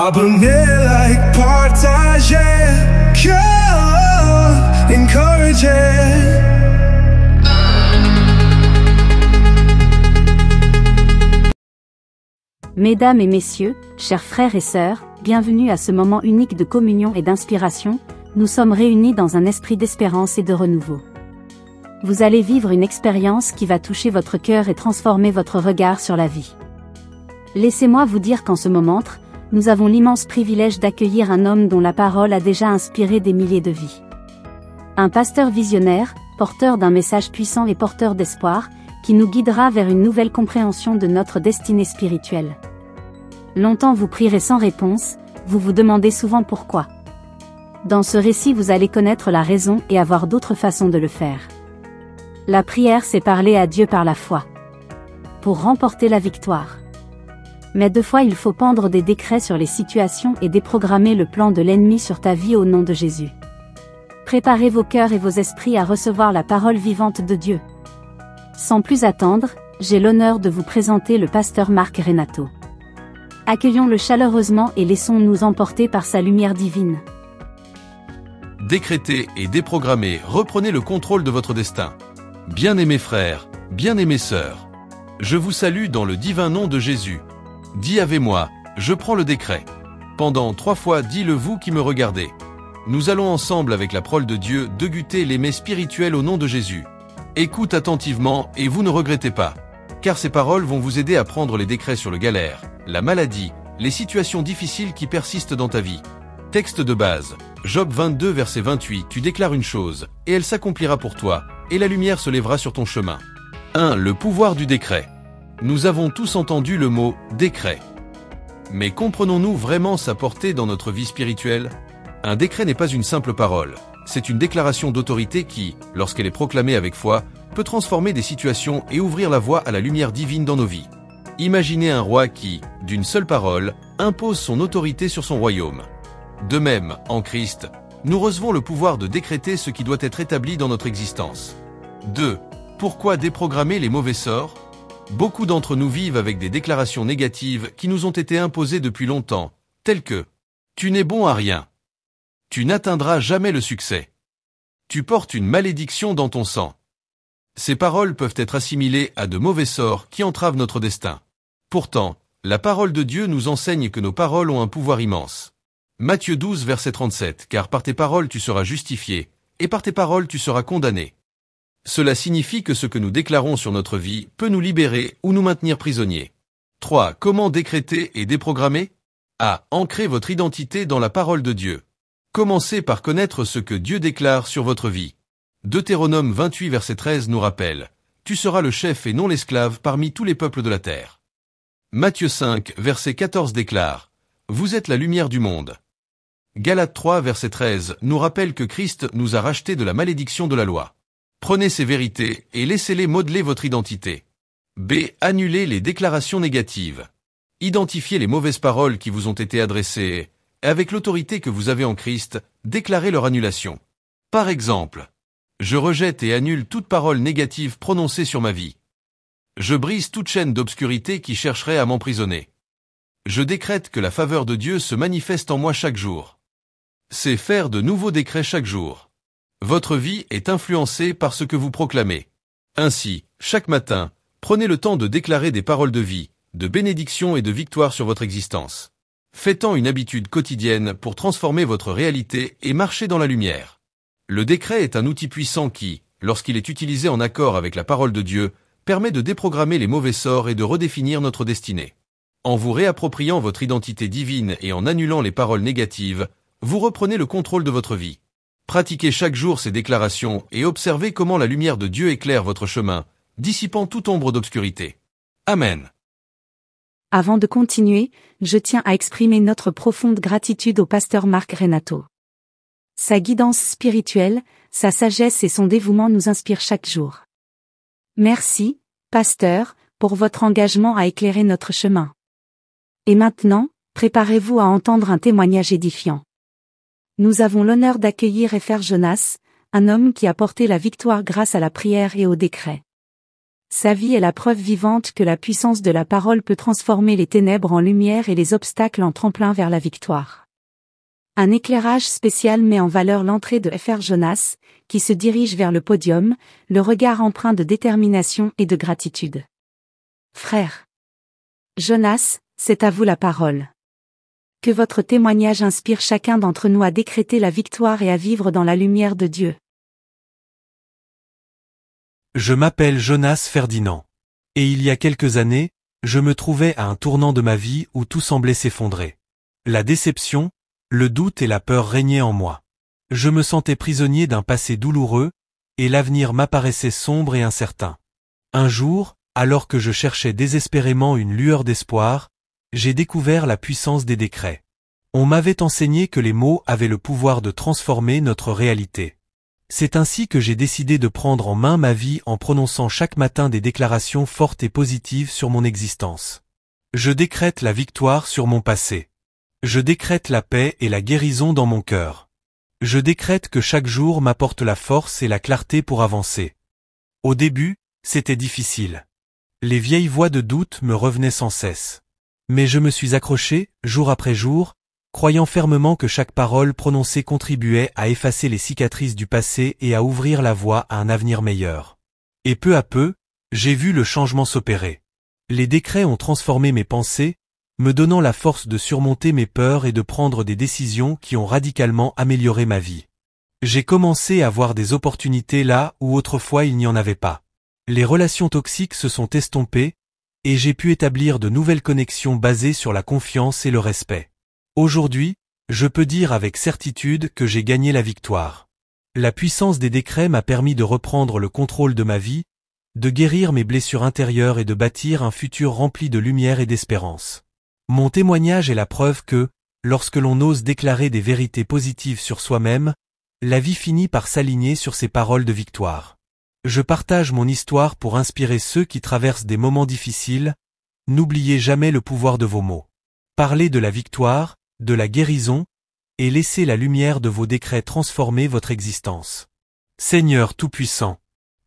Abonné like partager, encourager. Mesdames et messieurs, chers frères et sœurs, bienvenue à ce moment unique de communion et d'inspiration. Nous sommes réunis dans un esprit d'espérance et de renouveau. Vous allez vivre une expérience qui va toucher votre cœur et transformer votre regard sur la vie. Laissez-moi vous dire qu'en ce moment, nous avons l'immense privilège d'accueillir un homme dont la parole a déjà inspiré des milliers de vies. Un pasteur visionnaire, porteur d'un message puissant et porteur d'espoir, qui nous guidera vers une nouvelle compréhension de notre destinée spirituelle. Longtemps vous prierez sans réponse, vous vous demandez souvent pourquoi. Dans ce récit vous allez connaître la raison et avoir d'autres façons de le faire. La prière c'est parler à Dieu par la foi. Pour remporter la victoire. Mais deux fois il faut pendre des décrets sur les situations et déprogrammer le plan de l'ennemi sur ta vie au nom de Jésus. Préparez vos cœurs et vos esprits à recevoir la parole vivante de Dieu. Sans plus attendre, j'ai l'honneur de vous présenter le pasteur Marc Renato. Accueillons-le chaleureusement et laissons-nous emporter par sa lumière divine. Décrétez et déprogrammez, reprenez le contrôle de votre destin. Bien-aimés frères, bien-aimées sœurs, je vous salue dans le divin nom de Jésus. Dis avec moi, je prends le décret. Pendant 3 fois dis-le vous qui me regardez. Nous allons ensemble avec la parole de Dieu déguster les mets spirituels au nom de Jésus. Écoute attentivement et vous ne regrettez pas. Car ces paroles vont vous aider à prendre les décrets sur le galère, la maladie, les situations difficiles qui persistent dans ta vie. Texte de base, Job 22 verset 28, tu déclares une chose, et elle s'accomplira pour toi, et la lumière se lèvera sur ton chemin. 1. Le pouvoir du décret. Nous avons tous entendu le mot « décret ». Mais comprenons-nous vraiment sa portée dans notre vie spirituelle? Un décret n'est pas une simple parole. C'est une déclaration d'autorité qui, lorsqu'elle est proclamée avec foi, peut transformer des situations et ouvrir la voie à la lumière divine dans nos vies. Imaginez un roi qui, d'une seule parole, impose son autorité sur son royaume. De même, en Christ, nous recevons le pouvoir de décréter ce qui doit être établi dans notre existence. 2. Pourquoi déprogrammer les mauvais sorts? Beaucoup d'entre nous vivent avec des déclarations négatives qui nous ont été imposées depuis longtemps, telles que « Tu n'es bon à rien ». Tu n'atteindras jamais le succès. Tu portes une malédiction dans ton sang. Ces paroles peuvent être assimilées à de mauvais sorts qui entravent notre destin. Pourtant, la parole de Dieu nous enseigne que nos paroles ont un pouvoir immense. Matthieu 12 verset 37, car par tes paroles tu seras justifié, et par tes paroles tu seras condamné. Cela signifie que ce que nous déclarons sur notre vie peut nous libérer ou nous maintenir prisonniers. 3. Comment décréter et déprogrammer? A. Ancrer votre identité dans la parole de Dieu. Commencez par connaître ce que Dieu déclare sur votre vie. Deutéronome 28 verset 13 nous rappelle « Tu seras le chef et non l'esclave parmi tous les peuples de la terre ». Matthieu 5 verset 14 déclare « Vous êtes la lumière du monde ». Galates 3 verset 13 nous rappelle que Christ nous a rachetés de la malédiction de la loi. Prenez ces vérités et laissez-les modeler votre identité. B. Annulez les déclarations négatives. Identifiez les mauvaises paroles qui vous ont été adressées. Avec l'autorité que vous avez en Christ, déclarez leur annulation. Par exemple, je rejette et annule toute parole négative prononcée sur ma vie. Je brise toute chaîne d'obscurité qui chercherait à m'emprisonner. Je décrète que la faveur de Dieu se manifeste en moi chaque jour. C'est faire de nouveaux décrets chaque jour. Votre vie est influencée par ce que vous proclamez. Ainsi, chaque matin, prenez le temps de déclarer des paroles de vie, de bénédiction et de victoire sur votre existence. Faites-en une habitude quotidienne pour transformer votre réalité et marcher dans la lumière. Le décret est un outil puissant qui, lorsqu'il est utilisé en accord avec la parole de Dieu, permet de déprogrammer les mauvais sorts et de redéfinir notre destinée. En vous réappropriant votre identité divine et en annulant les paroles négatives, vous reprenez le contrôle de votre vie. Pratiquez chaque jour ces déclarations et observez comment la lumière de Dieu éclaire votre chemin, dissipant toute ombre d'obscurité. Amen. Avant de continuer, je tiens à exprimer notre profonde gratitude au pasteur Marc Renato. Sa guidance spirituelle, sa sagesse et son dévouement nous inspirent chaque jour. Merci, pasteur, pour votre engagement à éclairer notre chemin. Et maintenant, préparez-vous à entendre un témoignage édifiant. Nous avons l'honneur d'accueillir Efer Jonas, un homme qui a porté la victoire grâce à la prière et au décret. Sa vie est la preuve vivante que la puissance de la parole peut transformer les ténèbres en lumière et les obstacles en tremplin vers la victoire. Un éclairage spécial met en valeur l'entrée de Fr Jonas, qui se dirige vers le podium, le regard empreint de détermination et de gratitude. Frère Jonas, c'est à vous la parole. Que votre témoignage inspire chacun d'entre nous à décréter la victoire et à vivre dans la lumière de Dieu. Je m'appelle Jonas Ferdinand. Et il y a quelques années, je me trouvais à un tournant de ma vie où tout semblait s'effondrer. La déception, le doute et la peur régnaient en moi. Je me sentais prisonnier d'un passé douloureux, et l'avenir m'apparaissait sombre et incertain. Un jour, alors que je cherchais désespérément une lueur d'espoir, j'ai découvert la puissance des décrets. On m'avait enseigné que les mots avaient le pouvoir de transformer notre réalité. C'est ainsi que j'ai décidé de prendre en main ma vie en prononçant chaque matin des déclarations fortes et positives sur mon existence. Je décrète la victoire sur mon passé. Je décrète la paix et la guérison dans mon cœur. Je décrète que chaque jour m'apporte la force et la clarté pour avancer. Au début, c'était difficile. Les vieilles voix de doute me revenaient sans cesse. Mais je me suis accroché, jour après jour, croyant fermement que chaque parole prononcée contribuait à effacer les cicatrices du passé et à ouvrir la voie à un avenir meilleur. Et peu à peu, j'ai vu le changement s'opérer. Les décrets ont transformé mes pensées, me donnant la force de surmonter mes peurs et de prendre des décisions qui ont radicalement amélioré ma vie. J'ai commencé à voir des opportunités là où autrefois il n'y en avait pas. Les relations toxiques se sont estompées, et j'ai pu établir de nouvelles connexions basées sur la confiance et le respect. Aujourd'hui, je peux dire avec certitude que j'ai gagné la victoire. La puissance des décrets m'a permis de reprendre le contrôle de ma vie, de guérir mes blessures intérieures et de bâtir un futur rempli de lumière et d'espérance. Mon témoignage est la preuve que, lorsque l'on ose déclarer des vérités positives sur soi-même, la vie finit par s'aligner sur ses paroles de victoire. Je partage mon histoire pour inspirer ceux qui traversent des moments difficiles. N'oubliez jamais le pouvoir de vos mots. Parlez de la victoire, de la guérison, et laissez la lumière de vos décrets transformer votre existence. Seigneur Tout-Puissant,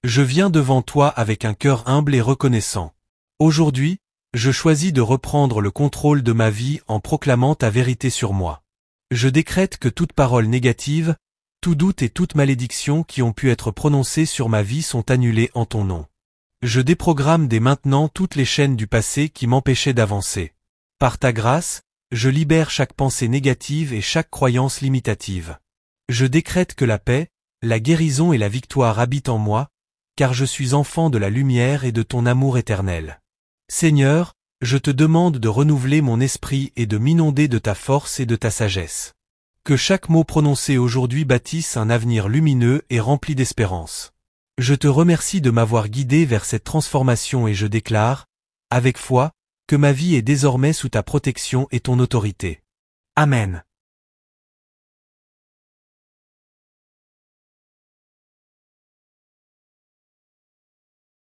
je viens devant toi avec un cœur humble et reconnaissant. Aujourd'hui, je choisis de reprendre le contrôle de ma vie en proclamant ta vérité sur moi. Je décrète que toute parole négative, tout doute et toute malédiction qui ont pu être prononcées sur ma vie sont annulées en ton nom. Je déprogramme dès maintenant toutes les chaînes du passé qui m'empêchaient d'avancer. Par ta grâce, je libère chaque pensée négative et chaque croyance limitative. Je décrète que la paix, la guérison et la victoire habitent en moi, car je suis enfant de la lumière et de ton amour éternel. Seigneur, je te demande de renouveler mon esprit et de m'inonder de ta force et de ta sagesse. Que chaque mot prononcé aujourd'hui bâtisse un avenir lumineux et rempli d'espérance. Je te remercie de m'avoir guidé vers cette transformation et je déclare, avec foi, que ma vie est désormais sous ta protection et ton autorité. Amen.